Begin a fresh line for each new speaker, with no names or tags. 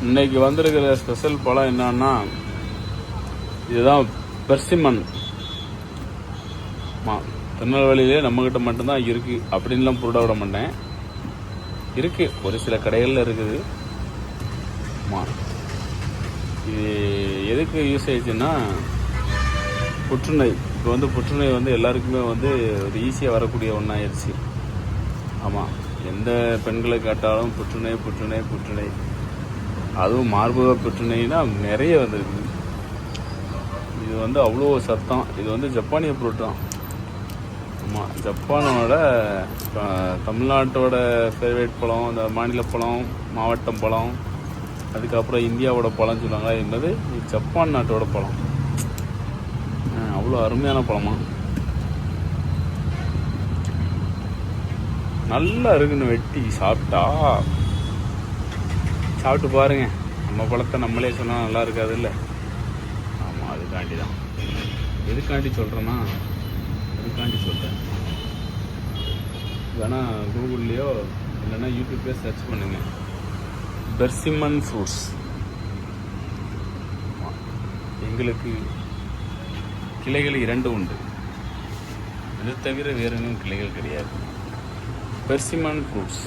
இன்னைக்கு வந்திருக்கிற ஸ்பெஷல் பழம் என்னன்னா இதுதான் பெர்சிமன். திருநெல்வேலியிலே நம்மக்கிட்ட மட்டும்தான் இருக்குது அப்படின்லாம் புருட விட மாட்டேன். இருக்குது, ஒரு சில கடைகளில் இருக்குது. இது எதுக்கு யூஸ் ஆயிடுச்சுன்னா புற்றுநோய். இப்போ புற்றுநோய் எல்லாருக்குமே ஒரு ஈஸியாக வரக்கூடிய ஒன்றாயிருச்சு. ஆமாம், எந்த பெண்களை கேட்டாலும் புற்றுநோய் புற்றுநோய் புற்றுநோய். அதுவும் மார்பக புற்றுநோய்னா நிறைய வந்துருக்கு. இது அவ்வளோ சத்தம். இது ஜப்பானிய பொருள் தான். ஆமாம், ஜப்பானோட தமிழ்நாட்டோட ஃபேவரேட் பழம், இந்த மாநில பழம், மாவட்டம் பழம், அதுக்கப்புறம் இந்தியாவோட பழம் சொல்லுவாங்க. என்பது ஜப்பான் நாட்டோட பழம். அவ்வளோ அருமையான பழமா, நல்லா இருக்குன்னு வெட்டி சாப்பிட்டா. சாப்பிட்டு பாருங்க. நம்ம பழத்தை நம்மளே சொன்னால் நல்லா இருக்காது இல்லை? ஆமாம், அதுக்காண்டி தான். எதுக்காண்டி சொல்கிறேன்னா அதுக்காண்டி சொல்கிறேன். வேணால் கூகுள்லேயோ இல்லைன்னா யூடியூப்லேயோ சர்ச் பண்ணுங்கள், பெர்சிமன் ஃப்ரூட்ஸ். எங்களுக்கு கிளைகள் 2 உண்டு. இது தவிர வேறு எதுவும் கிளைகள் கிடையாது. Persimmon fruits.